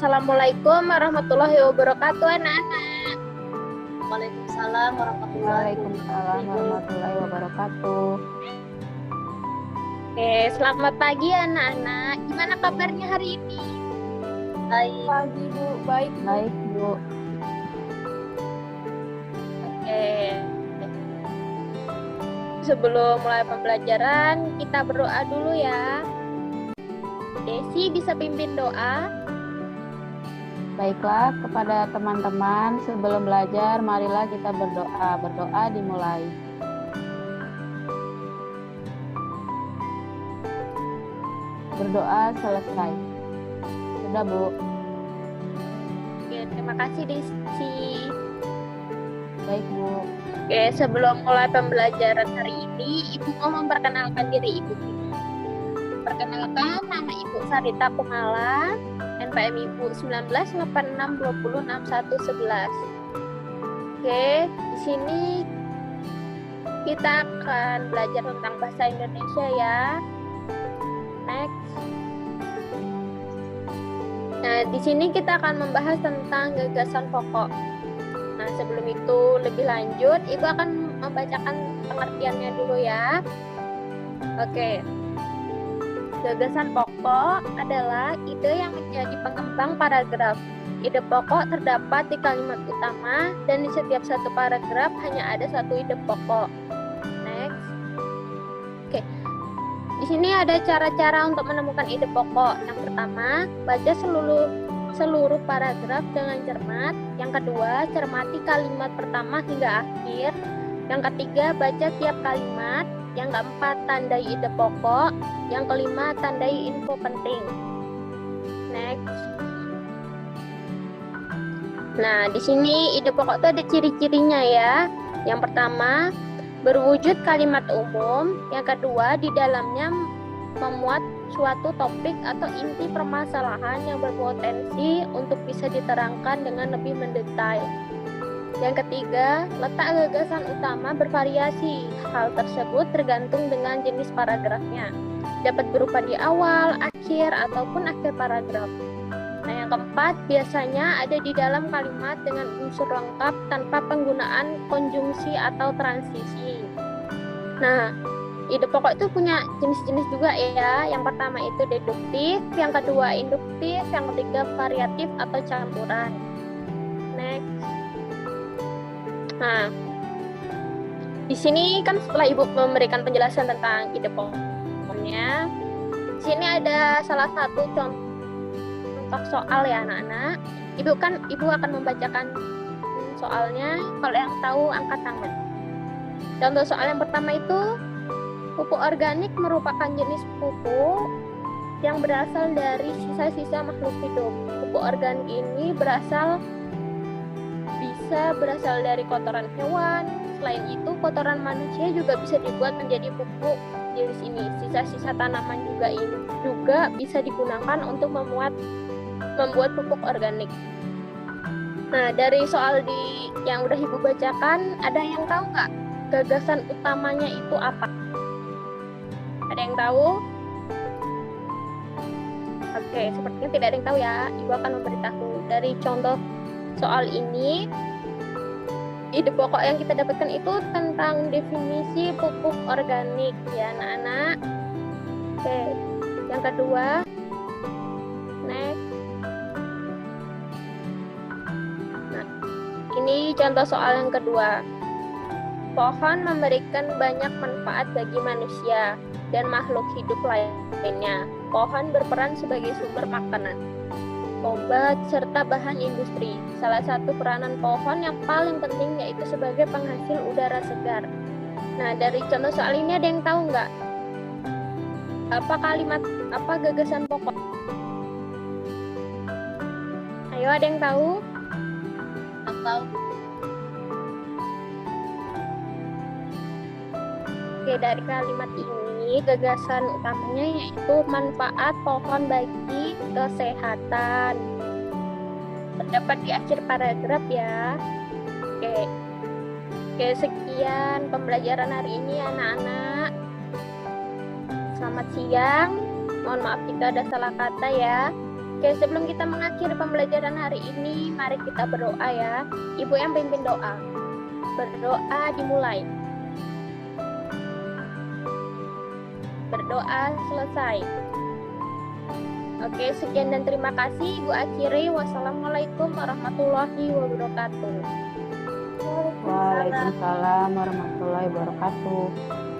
Assalamualaikum warahmatullahi wabarakatuh, anak-anak. Waalaikumsalam warahmatullahi wabarakatuh. Oke, selamat pagi anak-anak. Gimana kabarnya hari ini? Baik. Pagi Bu, baik Bu. Oke. Sebelum mulai pembelajaran, kita berdoa dulu ya. Desi bisa pimpin doa? Baiklah, kepada teman-teman sebelum belajar, marilah kita berdoa. Berdoa dimulai. Berdoa selesai. Sudah, Bu. Oke, terima kasih Desi. Baik, Bu. Oke, sebelum mulai pembelajaran hari ini, Ibu mau memperkenalkan diri Ibu. Perkenalkan, nama Ibu Sarita Kumala, NPM Ibu 1986206111. Oke, di sini kita akan belajar tentang bahasa Indonesia ya. Next. Nah, di sini kita akan membahas tentang gagasan pokok. Nah, sebelum itu lebih lanjut, Ibu akan membacakan pengertiannya dulu ya. Oke. Gagasan pokok adalah ide yang menjadi pengembang paragraf. Ide pokok terdapat di kalimat utama dan di setiap satu paragraf hanya ada satu ide pokok. Next. Oke. Di sini ada cara-cara untuk menemukan ide pokok. Yang pertama, baca seluruh paragraf dengan cermat. Yang kedua, cermati kalimat pertama hingga akhir. Yang ketiga, baca tiap kalimat. Yang keempat, tandai ide pokok. Yang kelima, tandai info penting. Next. Nah, di sini ide pokok itu ada ciri-cirinya ya. Yang pertama, berwujud kalimat umum. Yang kedua, di dalamnya memuat suatu topik atau inti permasalahan yang berpotensi untuk bisa diterangkan dengan lebih mendetail. Yang ketiga, letak gagasan utama bervariasi. Hal tersebut tergantung dengan jenis paragrafnya. Dapat berupa di awal, akhir, ataupun akhir paragraf. Nah, yang keempat, biasanya ada di dalam kalimat dengan unsur lengkap tanpa penggunaan konjungsi atau transisi. Nah, ide pokok itu punya jenis-jenis juga ya. Yang pertama itu deduktif, yang kedua induktif, yang ketiga variatif atau campuran. Next. Nah, di sini kan setelah Ibu memberikan penjelasan tentang ide pokoknya, di sini ada salah satu contoh soal ya anak-anak. Ibu akan membacakan soalnya. Kalau yang tahu angkat tangan. Contoh soal yang pertama itu, pupuk organik merupakan jenis pupuk yang berasal dari sisa-sisa makhluk hidup. Pupuk organik ini bisa berasal dari kotoran hewan. Selain itu, kotoran manusia juga bisa dibuat menjadi pupuk jenis ini. Sisa-sisa tanaman juga bisa digunakan untuk membuat pupuk organik. Nah, dari soal yang udah Ibu bacakan, ada yang tahu nggak gagasan utamanya itu apa? Ada yang tahu? Oke, sepertinya tidak ada yang tahu ya. Ibu akan memberitahu. Dari contoh soal ini, ide pokok yang kita dapatkan itu tentang definisi pupuk organik ya anak-anak. Oke, yang kedua, next. Nah, ini contoh soal yang kedua. Pohon memberikan banyak manfaat bagi manusia dan makhluk hidup lainnya. Pohon berperan sebagai sumber makanan, obat, serta bahan industri. Salah satu peranan pohon yang paling penting yaitu sebagai penghasil udara segar. Nah, dari contoh soal ini ada yang tahu nggak? Apa gagasan pokok? Ayo, ada yang tahu? Tahu. Oke, dari kalimat ini gagasan utamanya yaitu manfaat pohon bagi kesehatan. Terdapat di akhir paragraf ya. Oke, sekian pembelajaran hari ini anak-anak. Selamat siang. Mohon maaf jika ada salah kata ya. Oke, sebelum kita mengakhiri pembelajaran hari ini, mari kita berdoa ya. Ibu yang pimpin doa. Berdoa dimulai. Berdoa selesai. Oke, sekian dan terima kasih. Ibu akhiri. Wassalamualaikum warahmatullahi wabarakatuh. Waalaikumsalam warahmatullahi wabarakatuh.